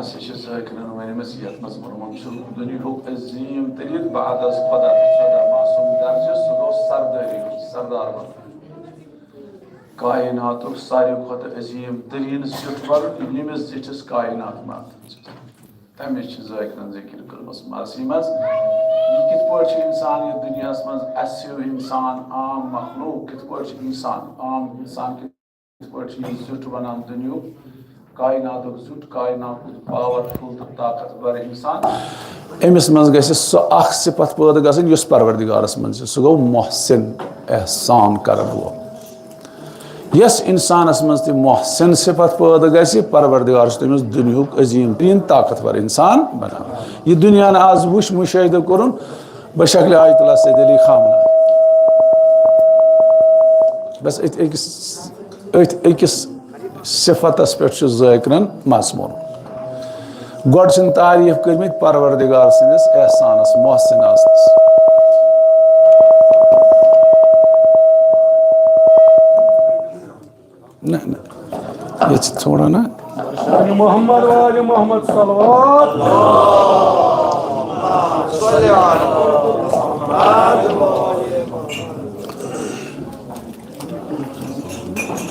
से ज़ाकिरन वनिमस यतमस वरमन छु दुनिया अजीम तरीन बाद अज खुदा सदा मासूम दर्ज सो सरदारी सरदार बन कायनात सारे खुद अजीम तरीन जुटवर यमिस जिस कायनात मात तमिस ज़ाकिरन ज़िक्र करमस मासी मज यह कित पट इंसान ये दुनिया मज असो इंसान आम मखलूक कित पट इंसान आम इंसान कित पट जुट बनान दुनिया कायनात जुट कायनात पावरफुल तो ताकतवर इंसान अमिस मज गि सो सिफत पैदा गसन युस परवरदिगारस मज सह गो मोहसिन एहसान करन वो यस इंसानस मज ति मोहसिन सिफत पैदा गि परवरदिगार तमिस दुनिया अजीम तरीन ताकतवर इंसान बना यह दुनिया आज वुश मुशाहिदा कोरुन बशक्ल आयतुल्ला सैयद अली खामना बस अकिस सिफतस पे ज़ाकिरन मजमून गोड तारीफ कर्मित परवरदिगार सदिस एहसानस मोहसिन आसनस ना ये थोड़ा ना मोहम्मद वाले मोहम्मद सल्लल्लाहु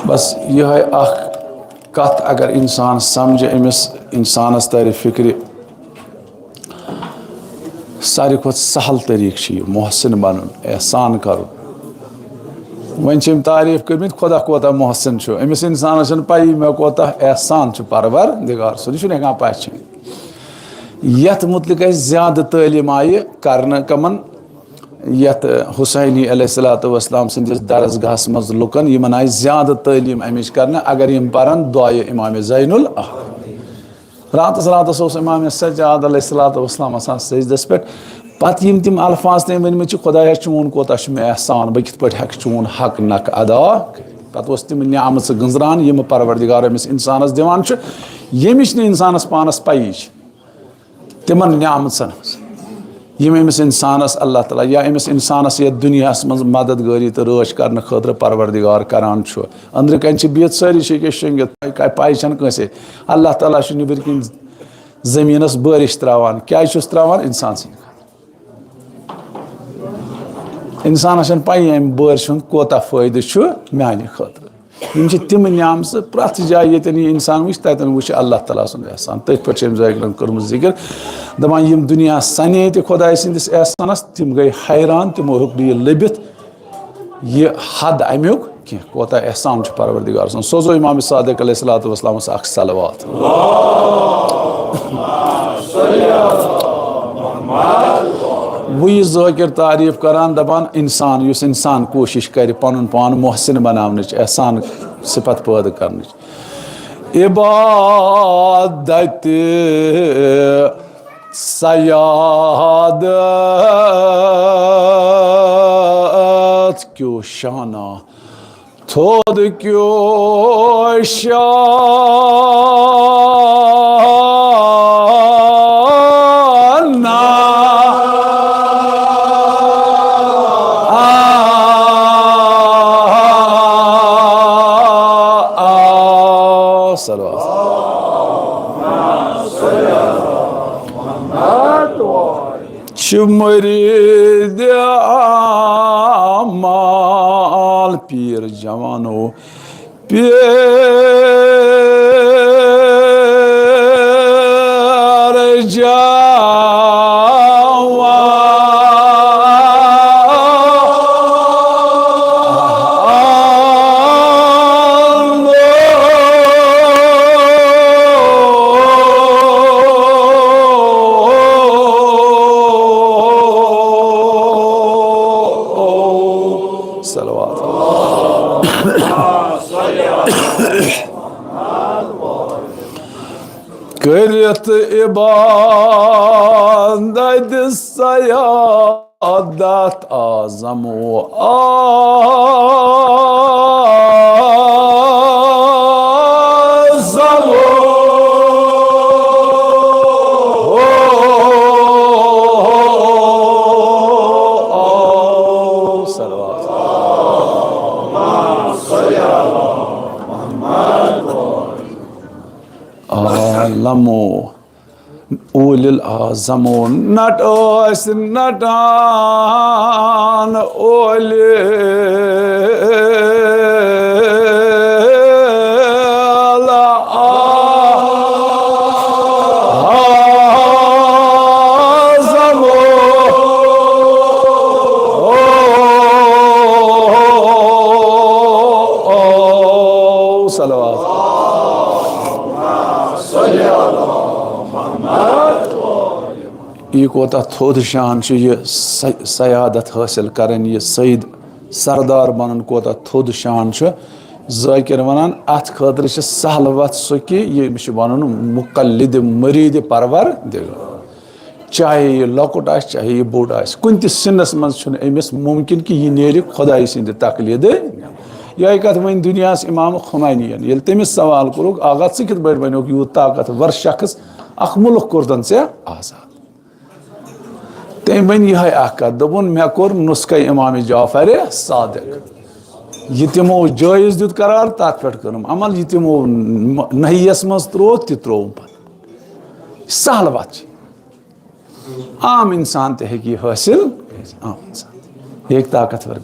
बस यह कत अगर इंसान समझ अमिस इंसानस तर फिक्र सारी खुद सहल तरीक मोहसिन बन एहसान कर वन तारीफ कर्मित खुदा कोता मोहसिन अमिस इंसानस पी मे कोता एहसान परवरदिगार सो यह पहचान यथ मुतलिक ज्यादा तालीम आयि करने कमन यथ हुसैनी अलैहिस्सलाम सदिस दरसगाहस मज लुकन यमन आय ज्यादा तालीम अमिच करने अगर यम परन दुआए इमाम ज़ैनुल रातस रातस इमाम सज्जाद अलैहिस्सलाम आसान सजदस पे पत यम तिम अल्फाज तम वनमित खुदाया चून कोता मे एहसान बह कित पे चून हक नक अदा पत तिम नियामत गंजरान यम परवरदिगार अमिस इंसानस दिवान यमिच न इंसानस पानस पई तिमन नियामतन यम अमिस इंसानस अल्लाह ताला या अमिस इंसानस ये दुनिया मज मददगारी तो रच करने खतर परवरदिगार करान अंदर कन बिहत सारी शंगित पाई कंसे अल्लाह ताला नबर कन जमीनस बारिश त्रावान क्या त्रावान इंसान सद इंसानस पाई अम बारिश कोता फायदे माने खतर यम तिम नियामत प्रथ जाए ये इंसान वुच ततन वुच अल्लाह ताला सुन एहसान तथ पे ज़ाकिरन कर्मुत जिक्र दपान यम दुनिया सने तो खुदा सदिस एहसानस तिम गई हैरान तिमो हेक यह लबित यह हद अमुक कह कोता एहसान परवरदिगार सुन सोजो इमाम सादिक अलैहिस्सलाम अख सलवात वही ज़ाकिर तारीफ करान दपान इंसान युस इंसान कोशिश कर पन पान मोहसिन बनाने एहसान सिफत पैदा करने इबादत सयादत क्यों शाना थोद क्यों शाना मुरीद आमाल पीर जवानो पीर करत इबादत सयादत आज़मो आज़मो आलमो Ulil azamo nat os natan ulil azamo salawat. ये कोता थोद शान ये सयादत हासिल करन ये सईद सरदार बनन कोता थोद शान ज़ाकिर वनान अत खतर सहल वत सो कि ये वन मुकल्लिद मरीद परवर चाहे ये लकुट आ चाहे ये बोड़ आ कुन त सिनस मज अमिस मुमकिन कि यह नेल खुदाई सिंद तकलीद यह कत वन दुनिया इमाम खुमैनियन ये तमिस सवाल कोरुक आगा च कित बन बनो यूत ताकतवर शख्स अख मुल्क कोरदन से आजाद तम वन यह कत दोपन मे कोर नुस्खा इमाम जाफर सादिक यह तमो जायज दुत करार तथ पे कर्म अमल यह तमो नहियस मज त्रो तह त्रो सहल वत आम इंसान तक हासिल आम इंसान यह ताकतवर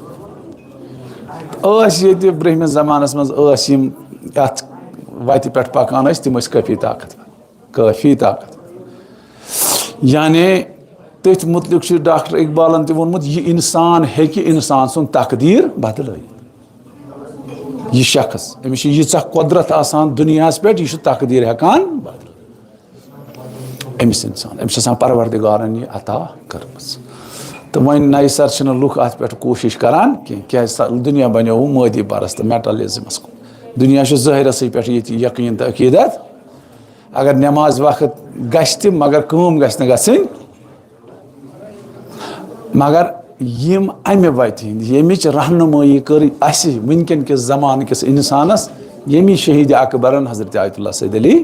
ब्रहम जमानस मज अत वत पे पकान तम काफी ताकतवर यानी तथ मुतलिक डॉक्टर इकबालन तह वोनमुत यह इंसान हेकि इंसान सुन तकदीर बदल यह शख्स अमिस यीचा कुदरत आसान दुनिया पे यह तकदीर हेकान बदल अमिस इंसान अमिस परवरदिगारन यह अता कर्मस तो वन नई सर लुक अत पे कोशिश करान क्या दुनिया बनो मोदी परस्त मेटलिज्मस दुनिया ज़ाहिरस पे यकीन तो अकीदत अगर नमाज वक्त गश्त मगर कम गश्त गसिन मगर यम अमे वत यमिच रहनुमाई कर वनकन किस जमान किस इंसानस यमी शहीद अकबरन हजरत आयतुल्लाह सैयद अली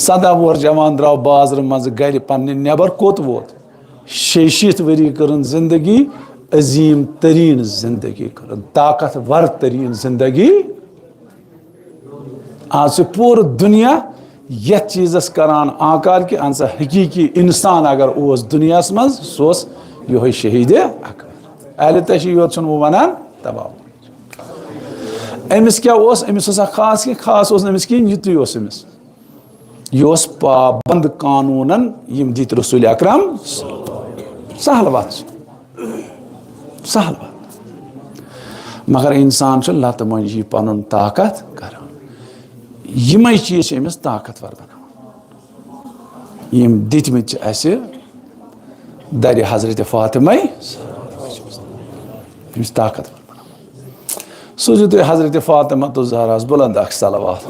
17 वोर जवान द्राव बाजार मज गर पन्ने नबर कोत वोत 60 वरी करन जिंदगी अजीम तरीन जिंदगी करन ताकतवर तरीन जिंदगी आज पूरी दुनिया ये चीज़स करान आकार कि अंसा हकीकी इंसान अगर उस दुनिया मज सोस यो शहीद अकबर अहल तशी योत वनान तबाह अमिस क्या अमिस खास कि खास अमिस कहीं युत अमिस यह पाबंद कानूनन यम दित रसूल अकरम सहल वत मगर इंसान लत मंजी पन ताकत कर यम चीज अमिस ताकतवर बना यम दितमित दर हजरत फातिमा अमिस ताकतवर बना सोचो तुम हजरत फातिमा तो ज़हरा बुलंद अख सलावत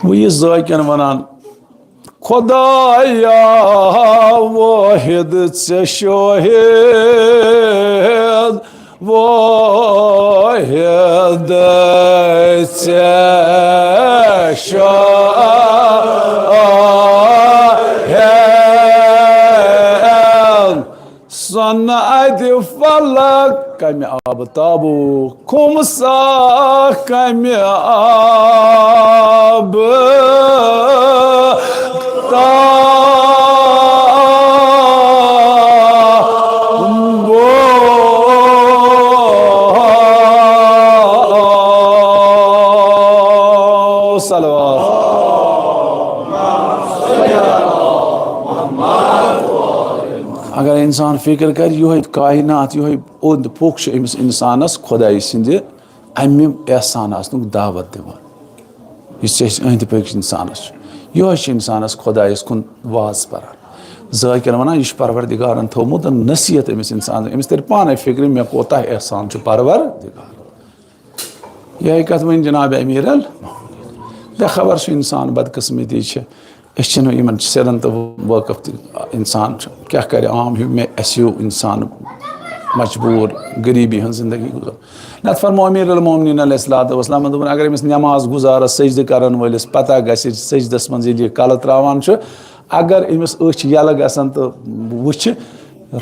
वो ये ज़ाकिर वनान खुदाया वाहिद से शोहिद वाहिद से शोहिद सन्नत फलक कम आबताबू खुमसा कम आब अगर इंसान फिक्र कर यह कायनात यह ओंद पोक अमिस इंसानस खुदाई सिंद अमि एहसान आसनुक दावत दिवान यह अंद पक इंसानस यह इंसानस खुदायस कुन वाज परान ज़ाकिर वनान यह परवरदिगारन थोमुत नसीहत अमिस इंसान अमिस तर पाने फिक्र मे कोता एहसान परवरदिगार यह कत वन जनाब अमीर अल खबर इंसान बदकिस्मती इन सिरन तो वाकफ इंसान क्या कर आम मे इंसान मजबूर गरीबी हन जिंदगी गुजर नत फरमो अमीर अलमोमिनीन अलैहिस्सलाम अगर अमिस नमाज गुजार सजद करन वलिस पता गस सजदस मज कल त्रावान अगर अमिस अच यल गसन तो वुच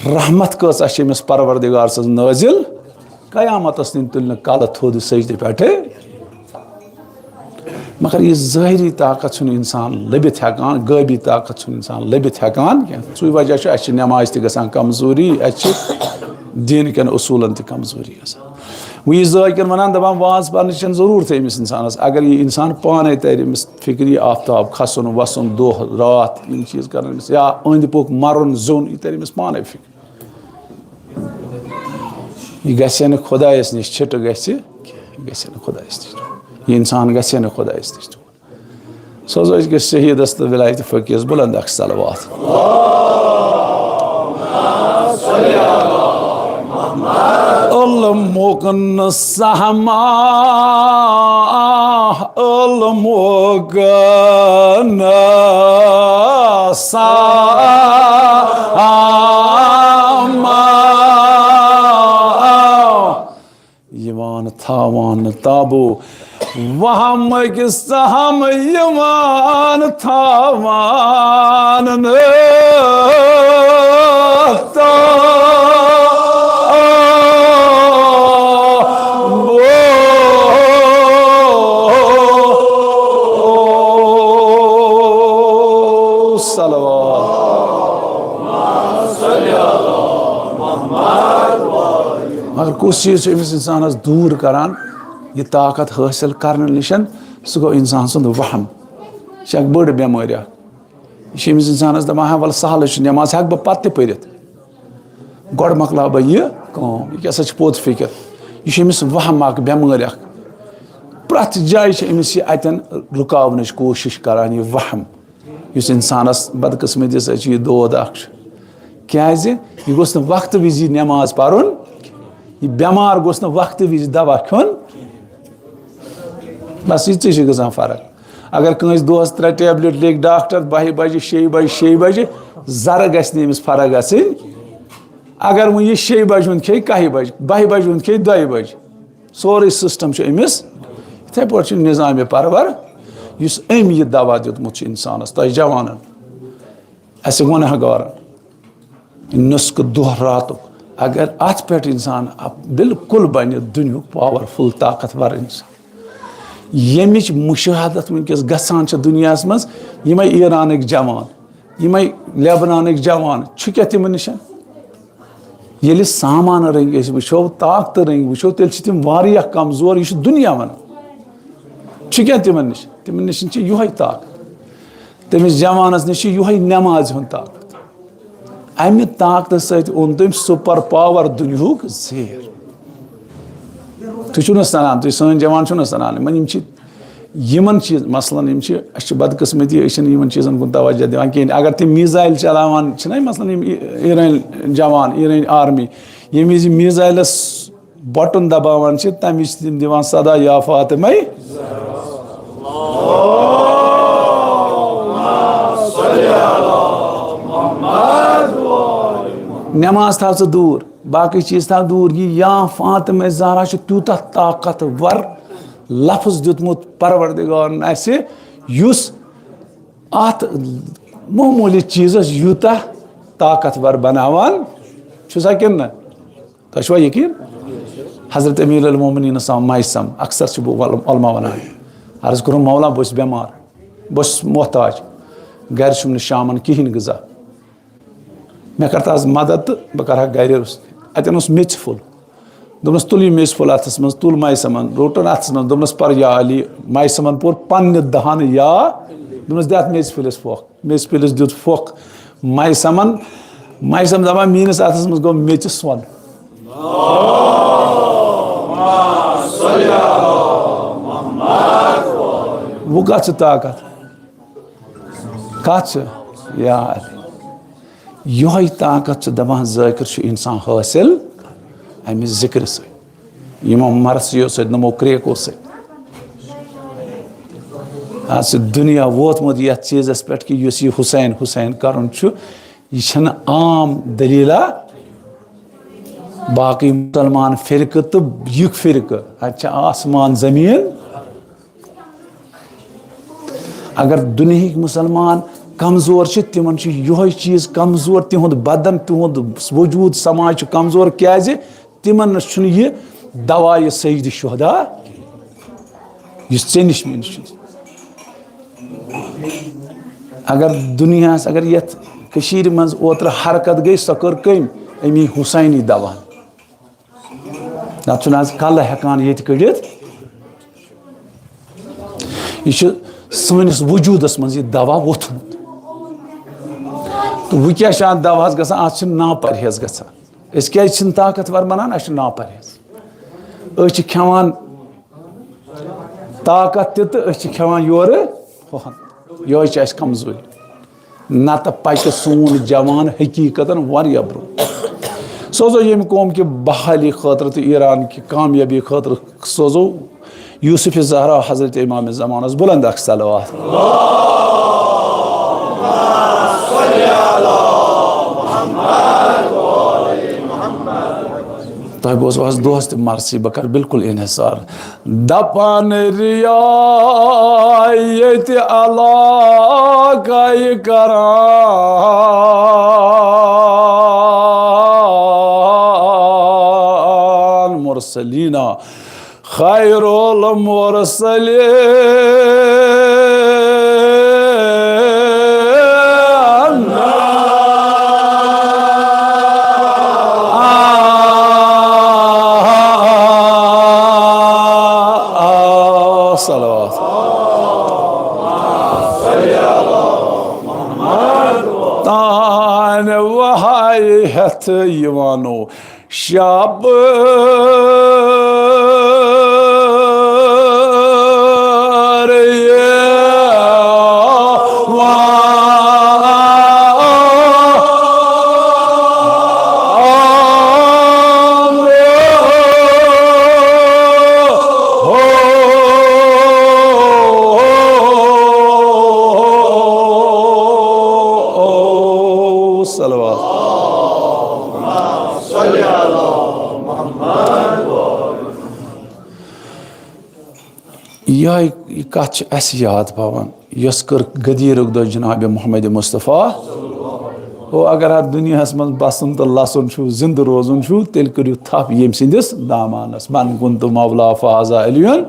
रहमत कस अमिस परवरदिगार सज नाजिल कयामतस तुल कल थोद सजद पे मगर यह ज़ाहिरी ताकत इंसान लबित हेकान गैबी ताकत इंसान लबित हेकान सू वजह नमाज तक कमजोरी दीन कन उसूलन त कमजोरी वो यह ज़ाकिर वनान दपान वाज पर जरूरत अमिस इंसानस अगर यह इंसान पाने तर अमिस फिक्री आफ्ताब खसन वसन दो रात इन चीज़ कर या अंद पुक मरुन जोन यह तर अमिस पाने फिक्र यह गि खुदायस नश छिट गि खुदायस नश यह इंसान गि खुदायस नश सोजो अकिस शहीदस तो विलायत फकीस बुलंद अख सलवात मोकन सहमा मोकन सहमा यवान थावान ताबो वहम सहम यवान थावान मगर कुछ चीज़ अमिस इंसानस दूर करान यह ताकत हासिल करने निशन सह गो इंसान सुंद वहम यह बड़ बेमारी यह इंसानस दपान हाँ वल सहल नमाज हेक बह पत परित गोड़ मकला बह यह क्या पोत फिक्र यह वहम बेमारी प्रथ जाए अमिस यह अतन रुकावन कोशिश करान यह वहम इस इंसानस बदकिस्मतीस यह दोद क्या यह गोस वक्त विज नमाज पढ़न यह बेमार गोस वक्त विज दवा खोन बस ये गजान फर्क अगर कंस दोस 3 टैबलेट लिख डॉक्टर 12 बजे 6 बजे 6 बजे जर गमिस फर्क गई अगर वो यह 6 बजे हूं खे 1 बजे 12 बजे हूं खे 2 बजे सोरे सिस्टम अमिस इथे पे निज़ाम परवर इस यह दवा दितमुत इंसानस तुम जवान अस गुनहगार नुस्ख दोह रात अगर अत पे इंसान बिल्कुल बन दुनिया पावरफुल ताकतवर इंसान यमिच मुशाहदत वनकस गसान दुनिया मज यम ईरान जवान यम लेबनान जवान क्या तिम नश ये सामान रंग वो ताकत रंग वो तेल कमजोर यह दुनिया वन क्या तिम नश यह ताकत तमिस जवानस नश यह नमाज हुन ताकत अमि ताकत सोन तम सुपर पावर दुनिया जेर तुम सनान तुम सन जवान सनान यमन चीज मसलन बदकिस्मती चीज़न कुन तवज्जो दिवान कहीं अगर तुम मीज़ाइल चलावान मसलन ईरान जवान ईरान आर्मी ये मीज़ाइलस बटन दबावान तम तम दिवान सदा या फातिमा नमाज था दूर बाकी चीज था दूर या फातिमा ज़हरा तूत ताकतवर लफ्ज दितमुत परवरदिगार अत मामूली चीज़स यूता ताकतवर बनावान किन तुम यकीन हजरत अमीर अल-मोमिनीन माइसम अक्सर उलमा वन अर्ज कर मौला बस बेमार बस मोहताज घर शामन कहें गजा मे कर आज मदद बह कर गर अतन मेच फुल दोपस तुल यह मेच फुल अथस मज तुल माइसमन रोटन अथस मज दोपस पर या अली माइसमन पोर पन्ने दहन या दोपस दे मेच फुलिस फोक मेच फुलिस दुत फोक माइसम दपान मीनिस अथस मज गो मेच सोन वो कत ताकत कत यार यह ताकत दपान ज़ाकिर इंसान हासिल अमि जिक्र सो मरसियों नमो क्रेको आज दुनिया वोतमुत यथ चीज़स पे कि यह हुसैन हुसैन करन यह आम दलीला बाकी मुसलमान फिरक तो युग फिरक अच्छा आसमान जमीन अगर दुनिया मुसलमान कमजोर तिमन यह चीज़ कमजोर तिहुद बदन तिहुद वजूद समाज कमजोर क्या तिमन यह दवा ये सजद शुहदा ये निश मे निश अगर दुनिया अगर ये मज ओतर हरकत गई सो कर कम अमी हुसैनी दवा नत कल हेकान ये कड़ित यह सनिस वजूदस मज यह दवा वोथमुत तो वह क्या दवा गसान अत नापरहेज गसान क्या ताकतवर बनान अस नापरहेज खान ताकत तो खान योर यह कमजोरी नत पक सोन जवान हकीकतन वारिया ब्रो सोजो यम कौम की बहाली खतर तो ईरान की कामयाबी खतर सोजो यूसुफ ज़हरा हजरत इमाम ज़मानस बुलंद सलवात तह बोस दोस्त मर्सी बह कर बिल्कुल इन्हिसार दपान रियायत अलाकाय करान मुरसलीना खैरुल मुरसलीन सलावत तान वहाय हथ यवानो शाब यह कत याद पावन यस कर गदीरुक दो जनाब मोहम्मद मुस्तफ़ा वो अगर दुनिया मज बसन तो लसन जिंद रोजन तेल करू थप यम सिंदिस दामानस मन कुंतु मौला फाजा अलियन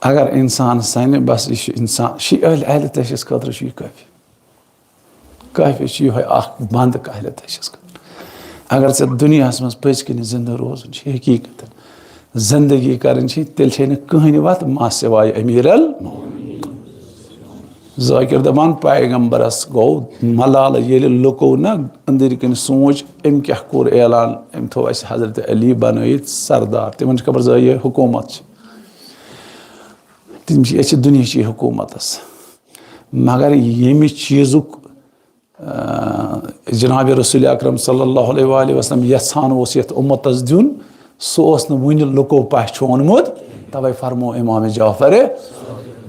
अगर इंसान सन बस यह इंसान अहल तशस खतर यह काफी काफी यह बंद अहल तशस अगर ऐ दुनिया मज पज कन जिंद रोजन हकीकत जिंदगी कर तेल कहनी वत मा सिवाय अमीर अल जाकिर दपान पैगम्बरस गो मलाल ये लुको न अंदर कन सोच अम क्या कोर ऐलान अम थो हजरत अली बनत सरदार तिमन खबर ये हुकूमत तम दुनिया हुकूमत मगर यमि चीज़ुक जनाब रसूल अकरम सल्लल्लाहु अलैहि वसल्लम यछान यथ उम्मतस दिन सह वन लुको पहचानमुत तवे फरमो इमाम जाफर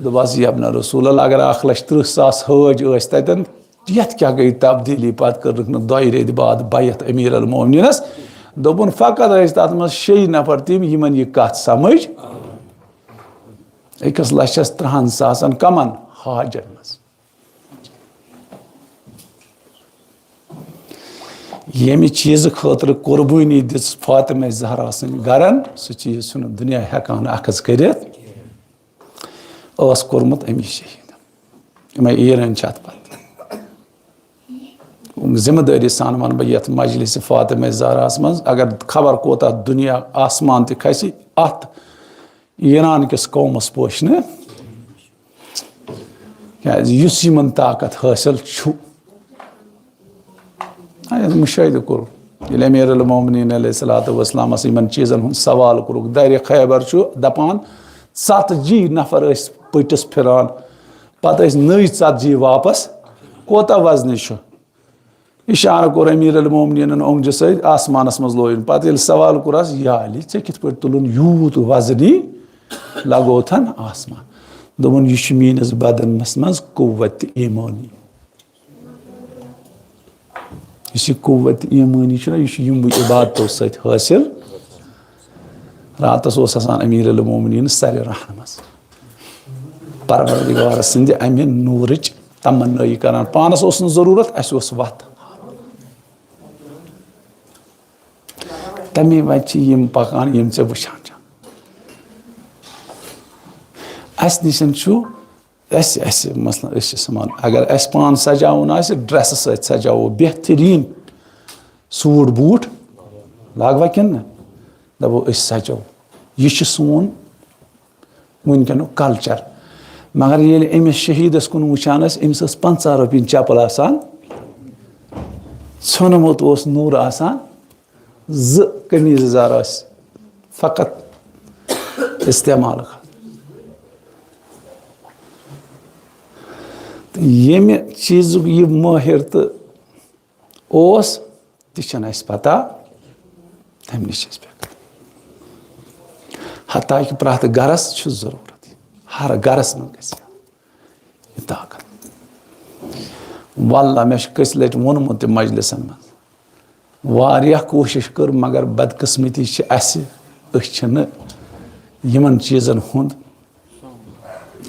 दोपस यबन रसूल अगर 1,30,000 हज तन यथ क्या गई तब्दीली पत कर दो रेत बाद बैत अमीर अल मोमिनीनस दोपन फ़कत तथ मज 6 नफर तम यमन यह कथ समझ 1,30,000 कमन हाजन मज यमि चीज़ खतर कुर्बानी दिस फातिमा ज़हरा सन गरन सह चीज़ दुनिया हेकान अखज कर कोर्मुत अमी शहीद यमे ईरन छतबल जिम्मेदारी सान वन बह ये मजलिस फातिमा ज़हरा मज अगर खबर कोता दुनिया आसमान त खसी अत ईरान किस कौमस पोशने क्या ताकत हासिल मुशाहिद कोर अमीर अल मोमिनीन अलैहिस्सलातु वस्सलामस इन चीज़न सवाल कोरुक दर खैबर दपान 70 नफर पटिस फिरान पत नई 70 वापस कोता वजन इशारा कोर अमीर अल मोमिनीन ओंगज सद आसमानस मज लोयन पत सवाल कोरस याली ऐ कित पे तुलन यूत वजनी लगोथन आसमान दोपन यह मीनस बदनस मज कुव्वत ईमानी इस कुव्वत ईमानी यह इबादतों सत हासिल रातस ओस आसान अमीर अल मोमिनीन सर रहनमस परवरदिगार सिंध अमे नूरच तमन्नाई करान पानस ओस न जरूरत अस ओस वत तमे वजह यम पकान यम से वुचान अस निशन मसलन समान अगर अस पान सजावन ड्रेस सत सजावो बेहतरीन सूट बूट लागवा किन दपो सजो यह सोन वनकन कल्चर मगर ये अमिस शहीदस कुन वुचान अमिस 50 रुपये चपल आसान ोनमुत नूर आसान 2 कमीज जार फकत इस्तेमाल ये चीज यह माहिर तो तह पता तम नश हत्ता कि प्रत गरस जरूरत हर गरस मन गह ताकत वल्ला मे कस लट वोनमुत मजलिसन मज कोशिश कर मगर बदकिस्मती यमन चीजन हुंद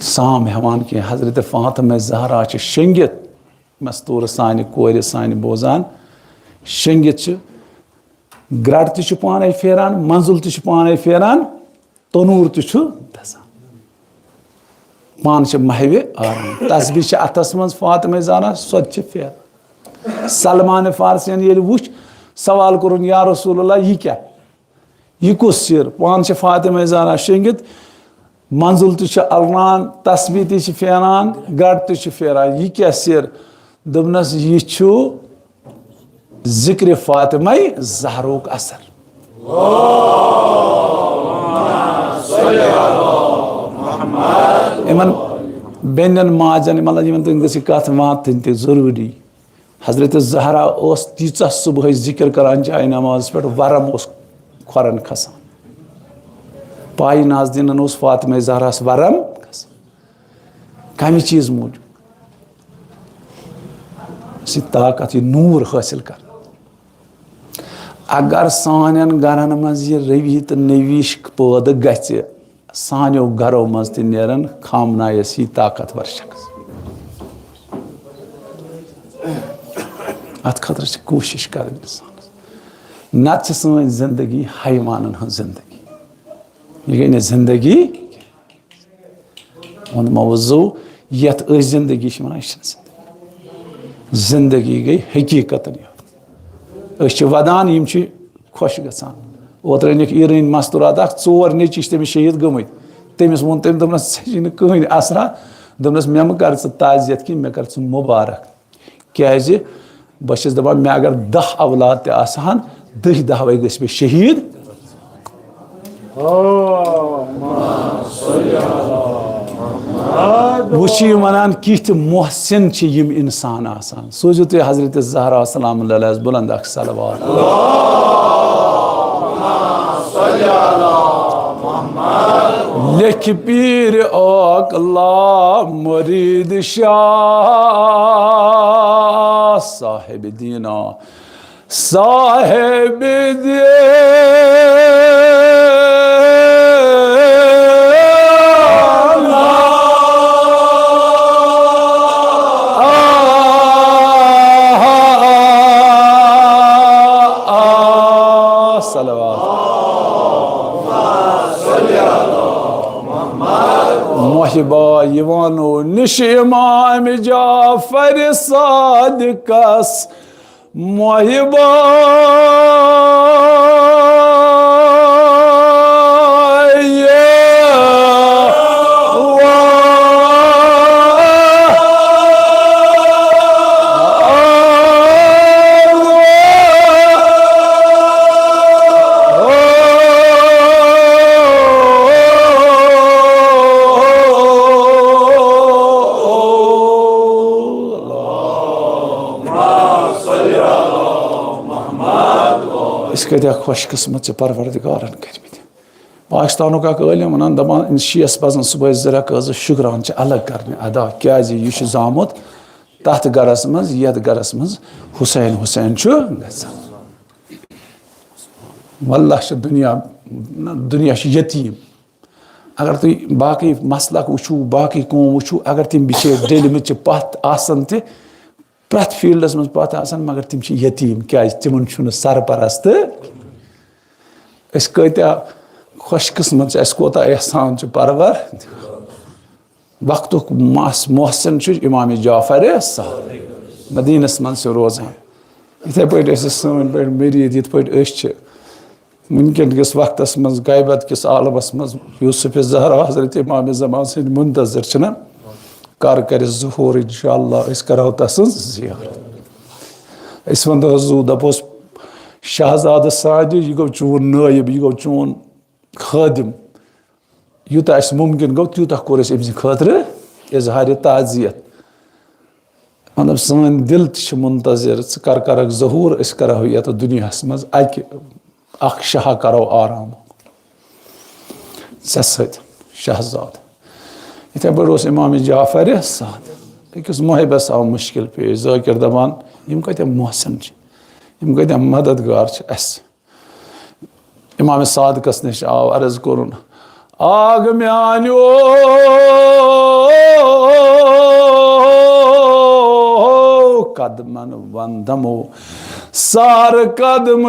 साम हेवान कि हजरत फातिमा ज़हरा शंगित मस्तूर सान कोर सान बोजान शंगित ग्रट तह पान फेरान मंजुल तह पान फेरान तनूर तसान पान महवे आराम तस्बीह अथस मज फातिमा ज़हरा सो फेर सलमान फारसियन ये वुच सवाल कोरुन या रसूलल्लाह यह क्या यह कुस सिर पान फातिमा ज़हरा शंगित मंजुल तह अलनान तस्बीह तह फेरान गट तह फेरान यह क्या सिर दोपनस यह जिक्र फातिमा ज़हरोक असर इन बेन माजन मतलब कत वातन तरूरी हजरत ज़हरा तीचा सुबह जिक्र करान जाय नमाज पे वरम खोरन खसान पाई नाज दिन फातिमा ज़हरा वरम कम चीज मूजूब ताकत यह नूर हासिल कर अगर सान गरन मज रवि तो नवीश पैद गि सानो घरों मज तन खामनायस यह ताकतवर शख्स अत खतर कोशिश कर इंसान नत सन जिंदगी हैवानन हज जिंदगी यह गई ना जिंदगी वोन मौजू यथ जिंदगी वन जिंदगी गई हकीकतन वदान यम खुश गसान ओतर अनिक ईरन मस्तूरात 4 नेची तमिस शहीद गमत तमिस वोन तम दोपनस कहन असरा दोपनस मे म कर ताजियत कि मे कर मुबारक क्या बस दपान मे अगर 10 औलाद तहन 10 वे गस शहीद वुची वनान कित मोहसिन यम इंसान आसान सोजो तुम हजरत ज़हरा सलाम बुलंद अख सलवात लिख पीर अकला मुरीद शाह साहिब दीना साहिब मोहिबा यवानो निश इमाम जाफर सादिकस मोहिबा कत्या खुशकिस्मत परवरदिगारन कर्मित पाकिस्तान आलिम वन दपान शीस पजन सुबह 2 रकात शुक्रान अलग करने अदा क्या यह जामुत तथ गरस मज यथ गरस मज हुसैन हुसैन गसान वल्लाह दुनिया यतीम अगर तुम बाकी मसलक वुचू बाकी कौम वुचू अगर तम बिचे डेलम पथ आसन त प्रथ फील्डस मज पथ आसन मगर तम यतीम क्या तिमन सरपरस्त कत्या खुशकिस्मत कोता एहसान परवर वक्त मोहसिन इमाम जाफर मदीनस मन रोजान इथे पे सन पे मरीद ये पे वनकन किस वक्त मज गैबत किस आलमस मज यूसुफ ज़हरा हजरत इमाम ज़मान सद मुंतजर छना कर ज़ुहूर इंशाअल्लाह करो तसंज ज़ियारत वन जू दपोस शहजाद साद यह गो चून नायब यह गो चून खादिम यूता मुमकिन गो तूत कोर अमि खतर इजहार ताज़ियत मतलब सन दिल मुंतजर कर ज़हूर करो ये दुनिया मज अख शाह करो आराम शहजाद इथे पे इमाम जाफर साद अकिस मुहबस आव मुश्किल पेश ज़ाकिर दपान यम कत्या मोहसिन यम कत्या मददगार इमाम सादकस नश आव अर्ज कोरुन आग म्यान्यो कदमन वंदमो सार कदम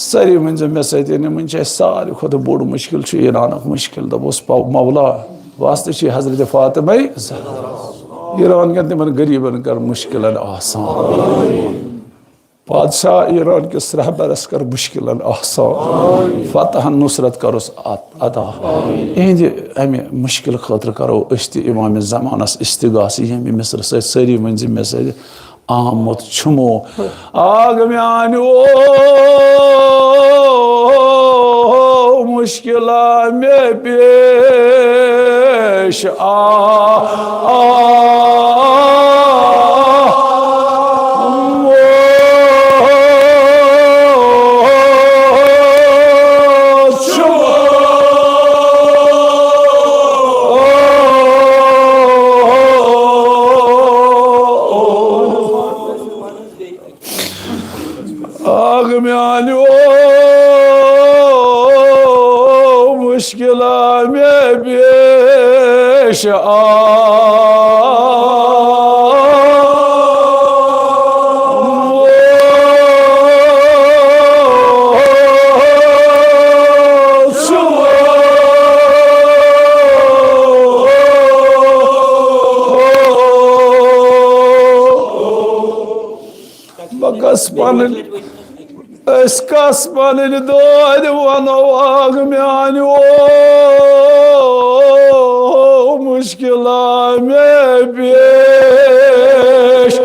सारी मन मे वन सारे खुद बोड़ मुश्किल ईरान मुश्किल दपोस मौला वास्ते हजरत फातिमा ईरान कन तिमन गरीबन कर मुश्किल आसान बादशाह ईरान किस रहबरस कर मुश्किल आसान फतह नुसरत करोस अदा इहद अमे मुश्किल खतर करो इमाम ज़मानस इस्तिगास यम मिसर सारी वन मे आमुत छुमो आग म्यानो मुश्किल में पेश आग म्यानो मुश्किल में पेश कस पन दौद वनो आग म्यानो मुश्किल में पेश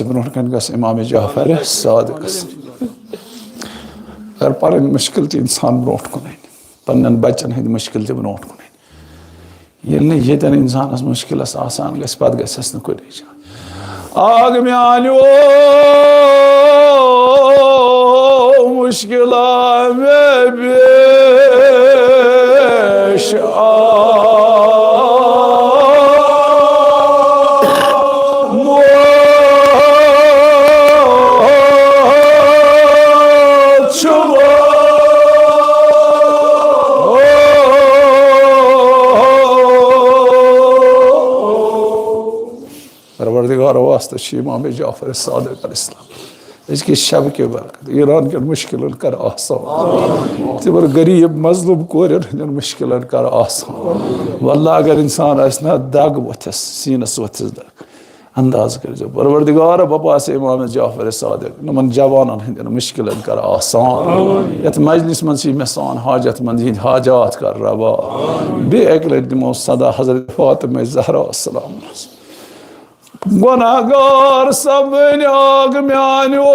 ब्रोकन गस इमाम जाफर सादकस अगर पन मुश्किल इंसान ब्रोट कुन पन्न बचन हंद मुश्किल ब्रोट कुन ये इंसानस मुश्किल आसान गस पत गस कुन आग म्यानो मुश्किल में पेश वास्ते इमाम जाफर सादिक अलैहिस्सलाम इसकी शब के बरकत ईरान के मुश्किल कर आसान तिमर गरीब मजलूम कोर मुश्किल कर आसान वल्लाह अगर इंसान ना दग वथस सीनस वथस दग अंदाज कर परवरदिगार बपास इमाम जाफर सादिक नमन जवानन हंदन मुश्किलन कर आसान यत मजलिस मन सी में सान हाजत मंद हिंद हाजात कर रवा बे अकल दिमो सदा हजरत फातिमा ज़हरा सलाम गुनाहगार सब न्याग म्यानो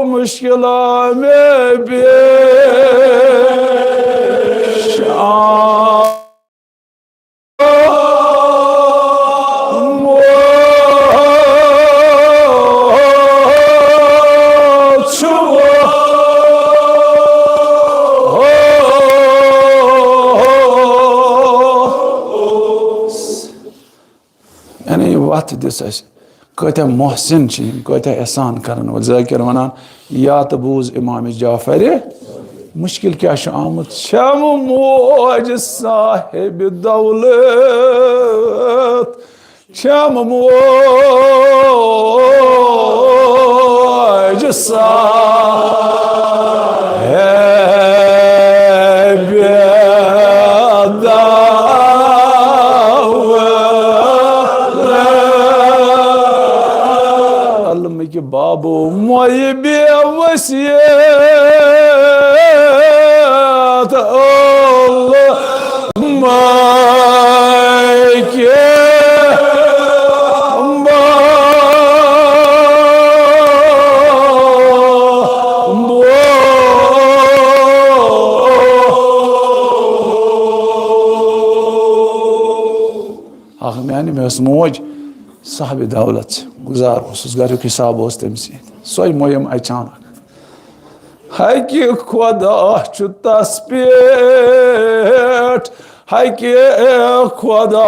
मुश्किला में बे वत दिस कत्या मोहसिन कत्या एहसान करन वल ज़ाकिर वनान या तो बूज इमाम जाफर मुश्किल क्या आमुत शम मोज साहिब दौलत शम मोज साहिब कि बाबू मोई बेवसियत मैंने में मोज साहब दौलत गुजार घर हिसाब तम सो मोयम अचानक है कि खुदा तस पे है कि खुदा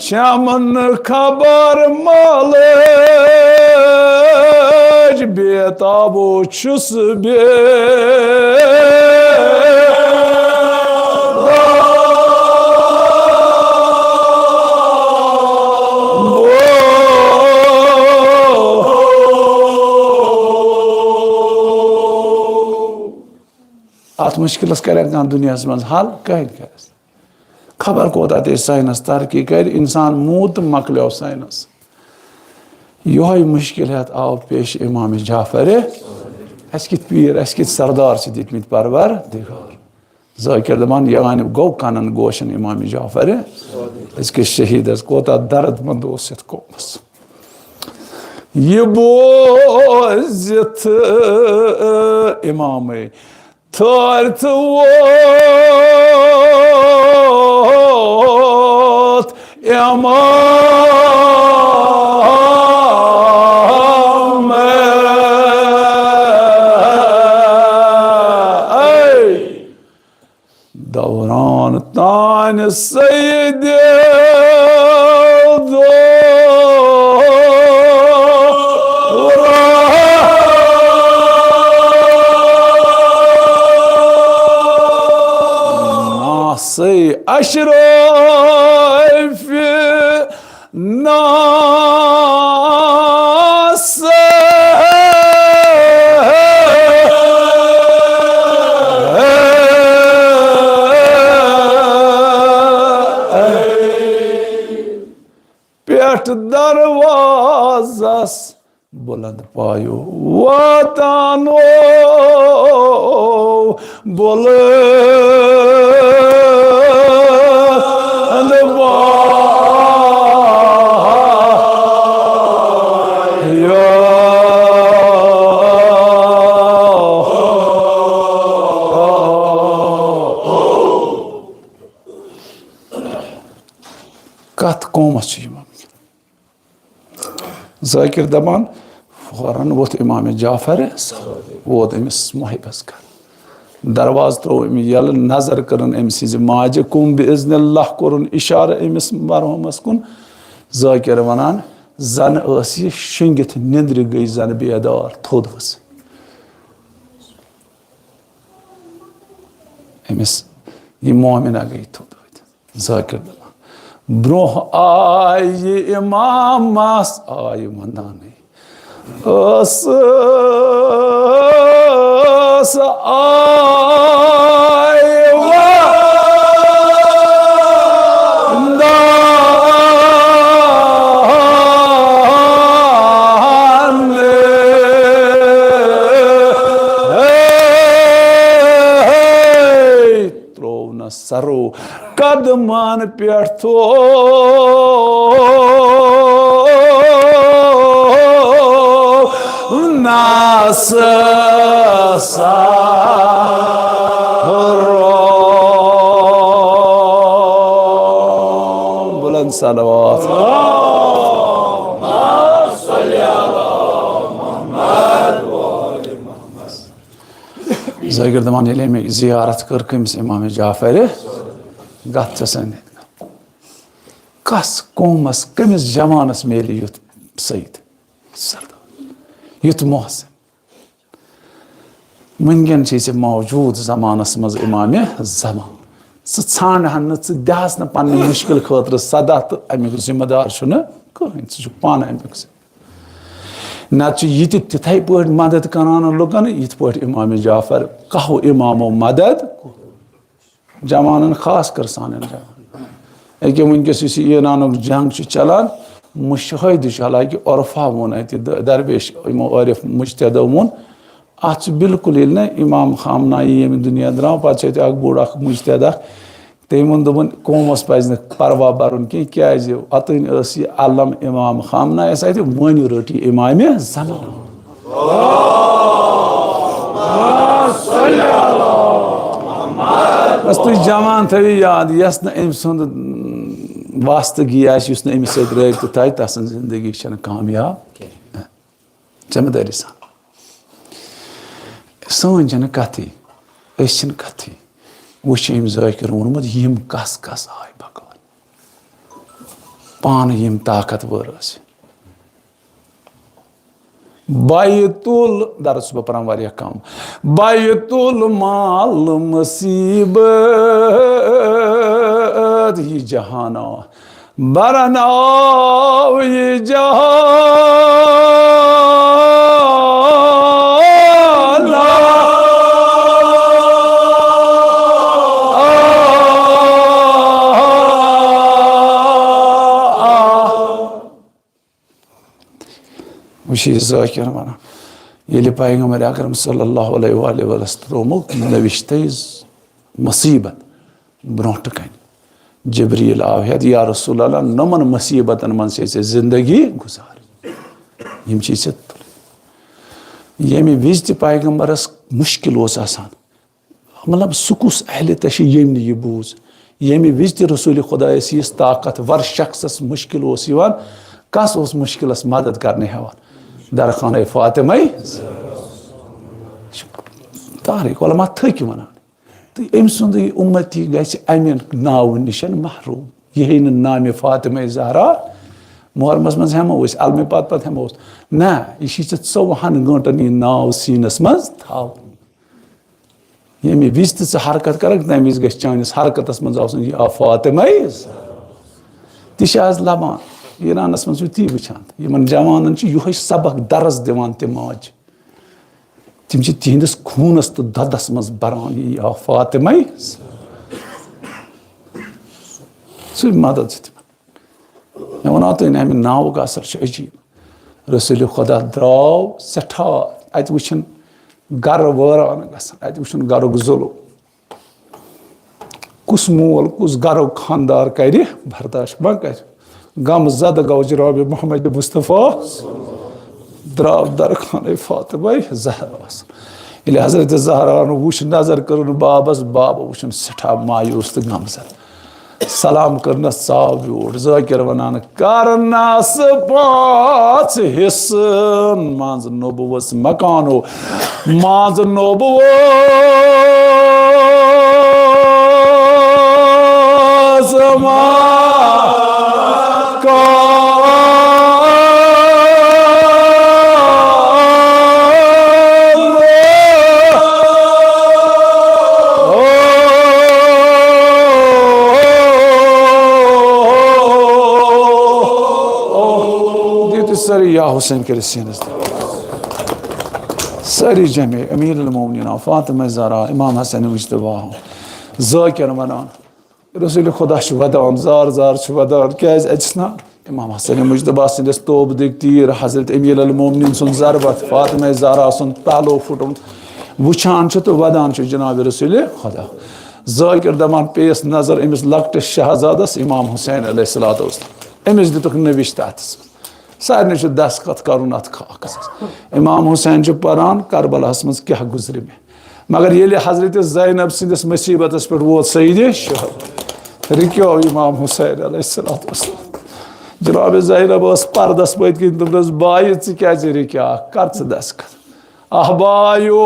शामन खबर माले बेताबो छुस बे अत मुश्किल कर दुनिया मज हल कह खबर कोता ते साइंस तरक्की कर इंसान मूत मकलो साइंस यही मुश्किल आव पेश इमाम जाफर अस कित पीर अस कित सरदार दितमित परवर दिगार ज़ाकिर दपान यान गो कनन गोशन इमाम जाफर इसके शहीद कोता दर्द मंद कौमस यह बोजित इमाम थर्थ वोत दौरान तान सैयद नासे अशरफ नास दरवाज़स बुलंद पायो वतानो बुलंद पायो कत कौमस ज़ाकिर दपान फौरन वोत इमाम जाफर वोत अमिस मुहिबस कर दरवाज त्रो यल नजर करन अमिस माज कुम बिइज़्निल्लाह कोरुन इशारा अमिस मरहुमस कुन ज़ाकिर वनान जन यह शिंगित निंद्र गई जन बेदार थोद वस अमिस यह मोमिना गई थोद ज़ाकिर दपान ब्रोह आय इमामस आय मंदान सरो कदमान पे थो नास बुलंद सलवात ज़ाकिर दमान ये में ज़ियारत कर कमिस इमाम जाफर गत सन कस कौमस कमिस जमानस मेली युत सईद युत मोहसिन वनकन मौजूद जमानस मज इमाम जमान ान दहस न पन्ने मुश्किल खतर सदा तो अमुक जिम्मेदार कहें पान अमुक नत तिथे पे मदद करान लुकन यथ पे इमाम जाफर कहो इमामो मदद जवान खास कर सान जवान अके वनकस ईरान जंग चलान मुशाहिद हालांकि औरफा वोन अत दरवेश इमो आरिफ मुजतदो वोन अत बिल्कुल ये इमाम खामनाई ये दुनिया द्राव पे बोड़ मुजतद तम वो दोपन कौमस पज परवा बरुन कह क्या अतन यह अलम इमाम खामना अत वन रटी इमाम जमान बस तुम जमान थो याद यस नम सुंद वास्तगी आस अमिस सत रबत थाय तसन जिंदगी कामयाब जिम्मेदारी सान सन कथी कथी वो ज़ाकिर वोनमुत यम कस कस आय पकान पान यम ताकतवर बैतुल दरस बह परान वारिया कम बैतुल माल मुसीबत ये जहाना बरनाव ये जहाना वशी ज़ाकिर वनान ये पैगम्बर अकरम सल्लल्लाहु अलैहि वसल्लम नविश्त मुसीबत ब्रोट कन जबरील आव या रसूल अल्लाह नमन मुसीबतन मन से जिंदगी गुजार यम यमे विज पैगम्बरस मुश्किल मतलब सुकुस अहल तशी यम यह बूझ यमे विज रसूल खुदायस यस ताकतवर शख्सस मुश्किल कस मुश्किलस मदद करने हेवान दरखान फातिमा तारीख उलमा थक वनान तो अम सुंद उम्मती गि अमे नाव निश महरूम यह नाम फातिमा जहरा मुहरमस मज हेमो अलम पत हेमो ना यह 24 गंटन यह नाव सीनस मज थाव यमे विज तो हरकत कर तम विज गानिस हरकतस मज यह फातिमा तह लबान ईरानस मज ती वुचान इन जवान यह सबक दरस दिवान तम आज तम तिहंदिस खूनस तो ददस मज बरान यह फातिमा सु मदद मे वो तुम अमे नावुक असर अजीब रसूल खुदा द्राव सठा अत वुन गर वरान अत वुन गरुक जुल्म कुस मोल कुस गरुक खानदार कर बर्दाश्त मा कर गम जद गौ जनाब मोहम्मद मुस्तफ़ा द्राव दरखान फातिमा जहरा ये हजरत जहरा वुच नजर कर बाबस बाब वुन सठा मायूस तो गमजद सलाम करना साव योड़ ज़ाकिर वनान करनास पाँच हिस्सन माज नबुवस मकानो माज नबुवस या हुसैन के सीनस सारी जमे अमीर अल-मोमिनीन फातिमा ज़हरा इमाम हसन मुज्तबा ज़ाकिर वनान रसूल खुदा वदान जार जार वदान क्या ना इमाम हसन मुज्तबा सदिस तोब दिग तीर हजरत अमीर अल-मोमिनीन सुन ज़रबत फातिमा ज़हरा सुन पहलो फुटुम वुचान तो वदान जनाब रसूल खुदा ज़ाकिर दपान पेस नजर अमिस लकटिस शहजादस इमाम हुसैन अलैहिस्सलातु वस्सलाम अमिस दितुक नविश तथस सारे दस्तखत कर अत खाकस इमाम हुसैन परान करबलास मज क्या गुजर मे मगर ये हजरत ज़ैनब सदिस मुसीबत पे वोत सईद शहर रिक्यो इमाम हुसैन अलैहिस्सलातु वस्सलाम जनाब ज़ैनब पर्दस पत किन दोपस बाय क्या रिक्या कर दस्तखत अहबायो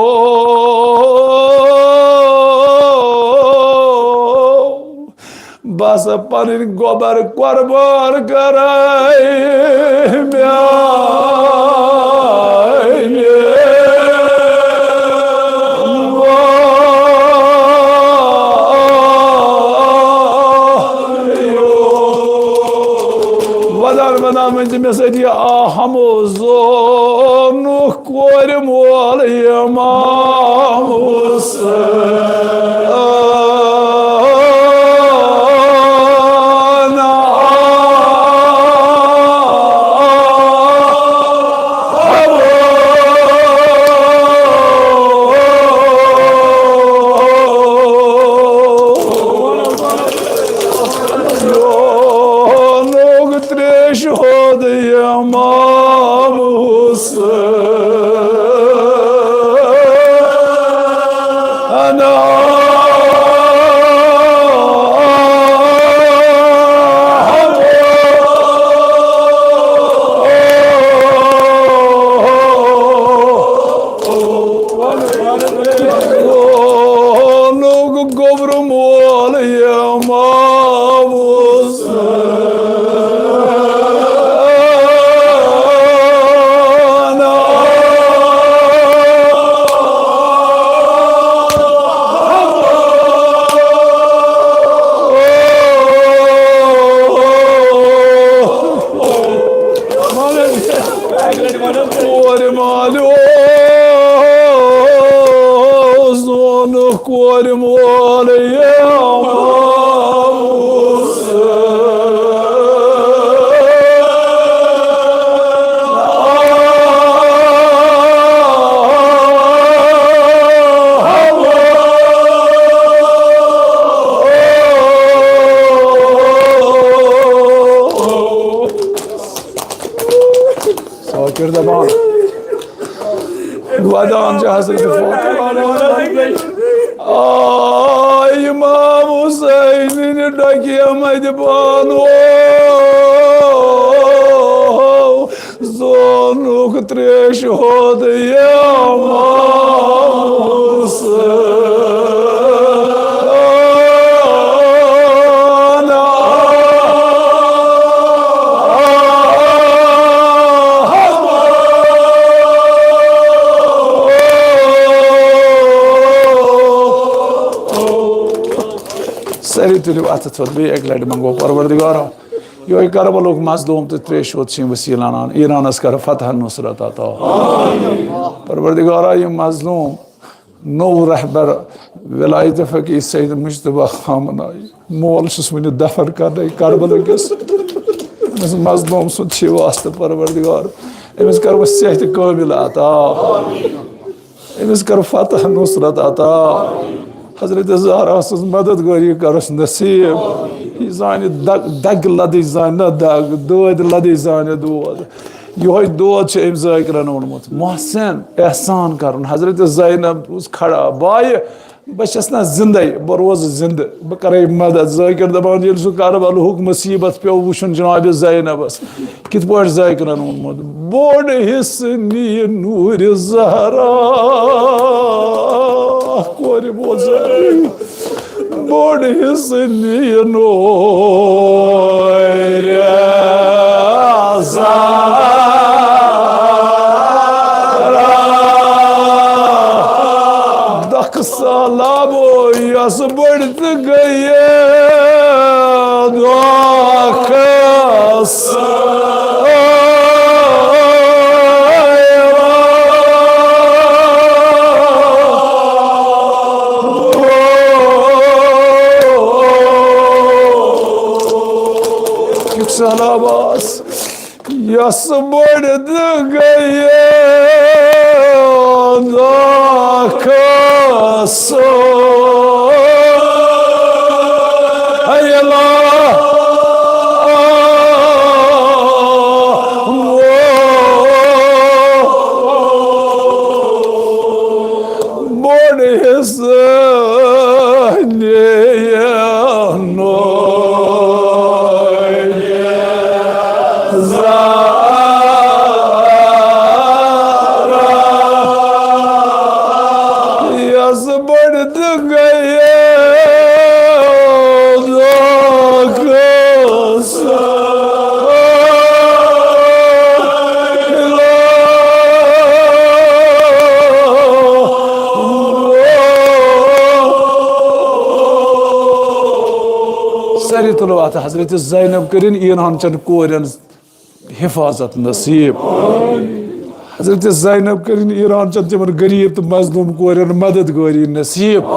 बस पन गोबर कुर्बान कर वदान वदान मन मे सदी हमो जोनु कोर मोल इमाम वदान हजरत इमाम हुसैन डकिया मजबानो जोनुक त्रेश होद सारी तुलियो अत बे एक लट मंगो परवरदिगार यो करबलुक मजलूम तो त्रेश वसीलान ईरानस कर फतह नुसरत अता परवरदिगार ये मजलूम नो रहबर विलायत फकीर सैयद मुज्तबा खामन मोल वन दफन कर करबल किस मजलूम सुन वास्ते परवरदिगार अमिस कर सेहत कामिल अता अमिस कर फतह नुसरत अता हजरत ज़हरा मददगारी करस नसीब जान दग लद जान न दग दोद लद जान दोद यो दोद अम ज़ाकिरन ओनमुत मोहसिन एहसान कर हजरत ज़ैनब खड़ा बाय बस ना जिंद बह रोज जिंद बह कर मदद ज़ाकिर दपान ये सह करबल हुक मुसीबत पे वुन जनाब ज़ैनबस कित पे ज़ाकिरन ओनमुत बोड़ हिस्स नी नूर ज़हरा कोर बोझ बोड़ हिस्स नी नूर ज़हरा दख सालाबो यस बढ़त गई यस बढ़ गए सो सारी तुलो आता हजरत ज़ैनब करिन ईरान चन कोरन हिफाजत नसीब हजरत ज़ैनब करिन ईरान चन तिमन गरीब तो मजलूम कोरन मददगारी नसीब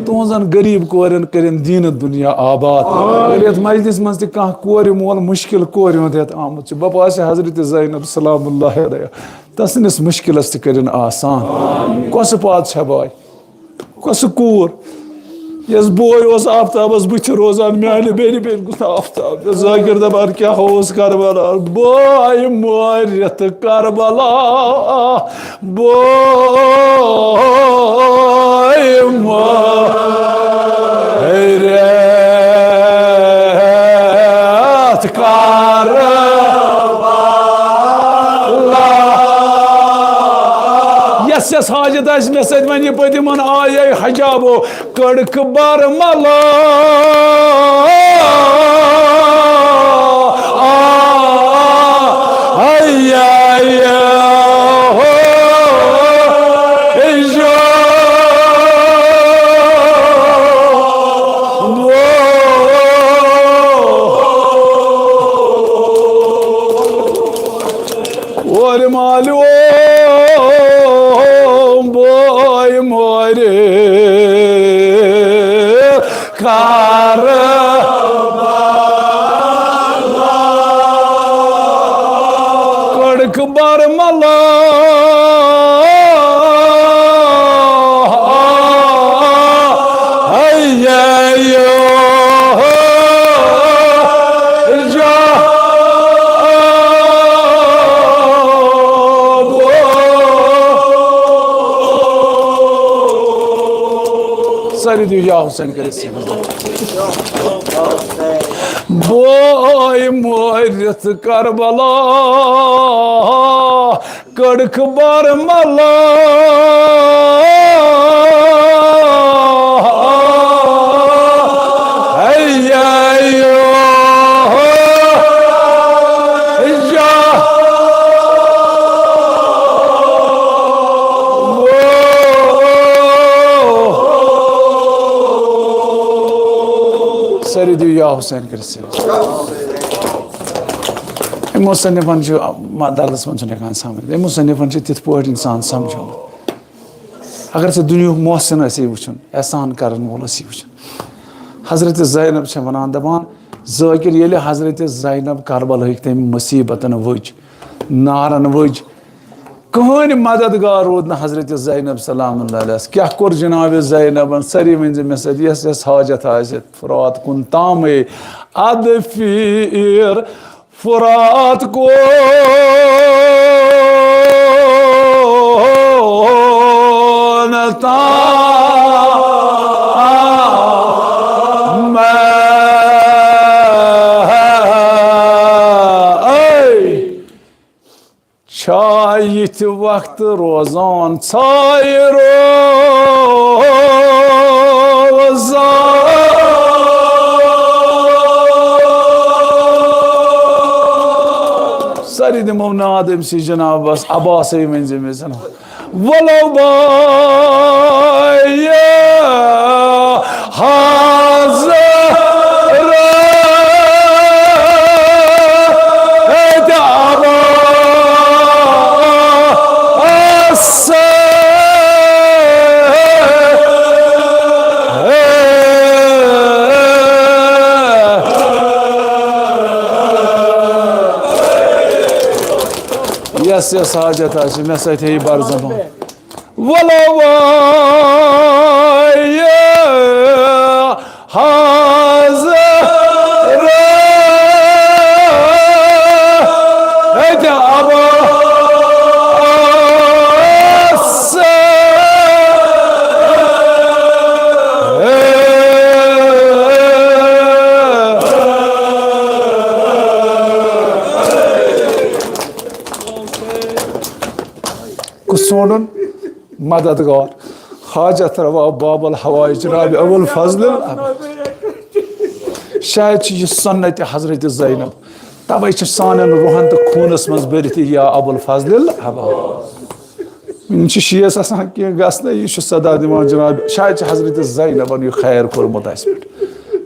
तुहजन गरीब कोरन करिन दीन दुनिया आबाद यथ मजलिस मज कह कोर मोल मुश्किल कोर हथ आमुत बप हजरत ज़ैनब सलामुल्लाह अलैहा तसनिस मुश्किलस करिन आसान कस पाद बाय कस कोर यस बोय आफ्ताबस बुथ रोजान माने बेन बेन गुस आफ्ताब जाकिर दपान क्या होस करबला बोय मोरियत करबला बोय मोरियत करबला यस यस हाजत आस मे सत वन पतिमन आये हजाबो कड़क बरमला और मालूम बोय मोरे कड़क बरमला सारी दिया हुसैन करे बोय मोरियत करबला कड़क बरमला सारी दिया हुसैन कर मुसन्निफन दर्दस मन समझ मुसन्निफन तिथ पे इंसान समझो अगर से दुनिया मोहसिन वुन एहसान कर वोल वुन हजरत ज़ैनब वन दपान ज़ाकिर ये हजरत ज़ैनब करबल तम मुसीबतन वज नारन वज कहन मददगार रोद न हजरत ज़ैनब सलाम क्या कोर जनाब ज़ैनबन सरी वन मे सत यस यस हाजत फुरात कुन ताम अदफीर फुरात को शायद वक्त रोजान सारी दिमो नाद अमसी जनाब बस अबास मंजिल वलो बाय यस यस हाजत आशि मे सही बार जमा वलो हाजर सोनन मददगार हाजत रवा बाबल हवाई जनाब अबुल फजल शायद यह सन्नत हजरत ज़ैनब तवे सान रूहन तो खूनस मज भरत या अबुल फजल शीस आसान कह गसन यह सदा दिवान जनाब शायद हजरत ज़ैनबन यह खैर कोर्मुत पे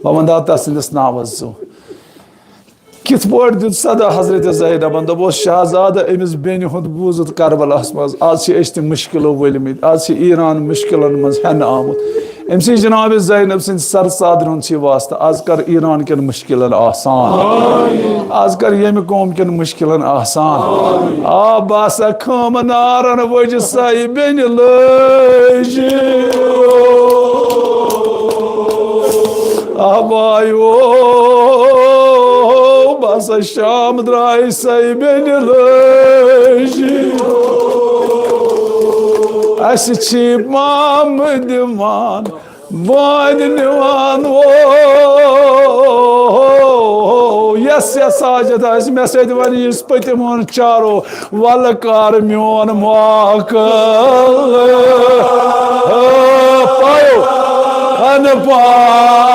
बह वन तस नावस जो कित पा दित सदा हजरत ज़ैनबन दोस शहजाद अमिस बेन हुंद बूजित करबलास मज आज तम मुश्किलों वलमित आज ईरान मुश्किलन मज हेन आमुत अमसी जनाब ज़ैनब सिंद सर सादर वास्ता आज कर ईरान कन मुश्किलन आसान आज कर यम कौम कन मुश्किलन आसान आ बस खम नारन वज साई बेन लज आबायो बस शाम द्राय साई बेन लज अच्छी माम दिवान बान निवान वो यस यस आजत मे वन इस पतिमोन चारो वल कर मोन माकल पायो अन बायो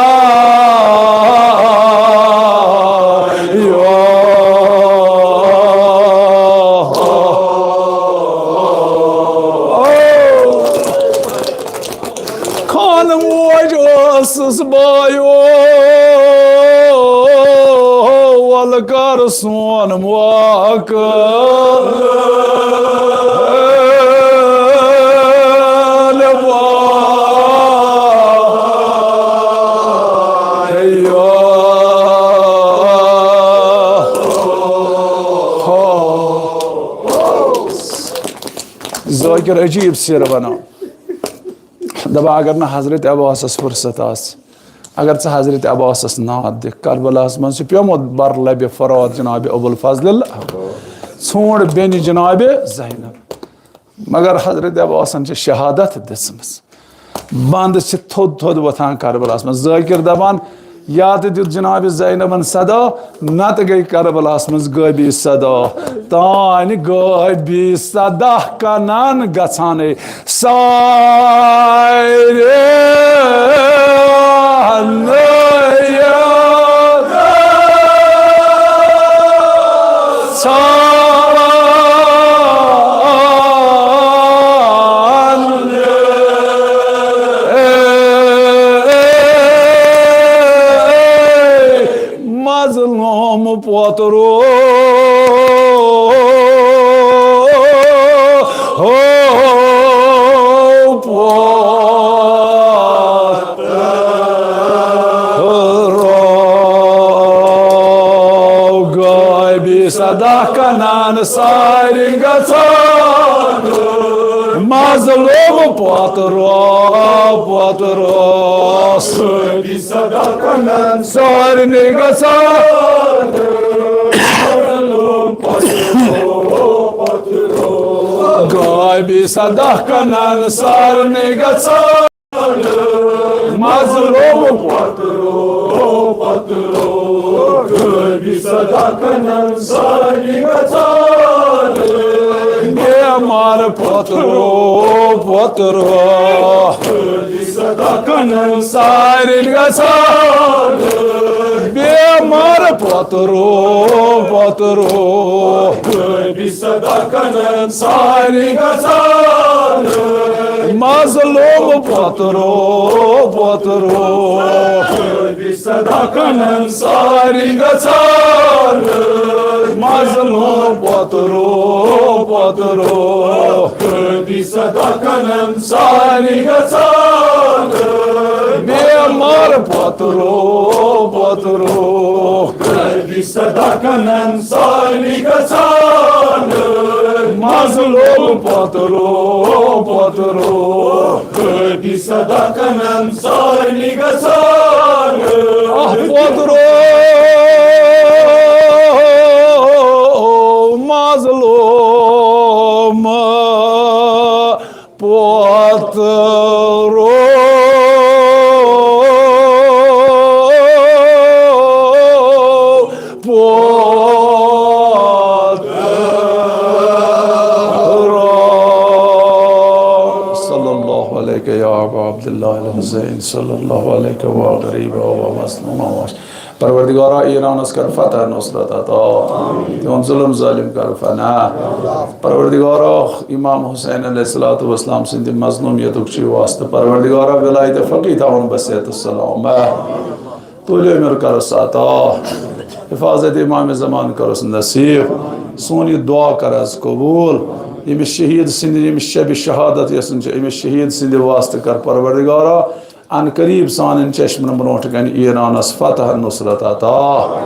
वल कर सोन वाक ज़ाकिर अजीब सिर बना दबा अगर ना हजरत अबास फुर्सत अगर च हजरत अबास नात दि करबलास मज प्योमुत बर लब फरात जनाब अबुल फजल छोड़ बेन जनाब ज़ैनब मगर हजरत अबासन शहादत दिसमस बंद थोद थोद वथान करबलास मज ज़ाकिर दपान या तो दित जनाब ज़ैनबन सदा नत गई करबलास मज गबी सदा तान गबी सदा कनान गछाने सारे मजलूम पोतरो सदा कनान सारी गसान मजलूम पोतरो पोतरो सदा कनान सारी गसान गायबी सदा कनान सारी गसान मजलूम पोतरो पोतरो सदा कनन सारी गसान मार पोतरो पोतरो सदा कनन सारी गसान बेमार पोतरो पोतरो सदा कनन सारी गसान मजलूम पोतरो पोतरो सदा कनन सारी गसान मजलूम पोतरो पोतरो सदा कनन सारी गसान बेमार पोतरो पोतरो सदा कनन सारी गसान mazlum potro Di sadakanam sarni gasan potro mazlum potro परवरदिगारा ईरान कर फतह नुसरत अता तिन जुल्म जालिम कर फना परवरदिगारा इमाम हुसैन अलैहिस्सलातु वस्सलाम सिंध मज़लूमियत वास्ते परवरदिगारा विलायत फ़क़ीह ताउन बसियत सलाम तुले मिर कर साता हिफाजत इमाम ज़मान कर नसीब सोन ये दुआ कर कबूल यमिस शहीद सिंध यमिस शब शहादत यमिस शहीद सिंध वास्ते कर परवरदिगारा अन करीब सान चश्मन ब्रोट कन ईरानस फतह नुसरत अता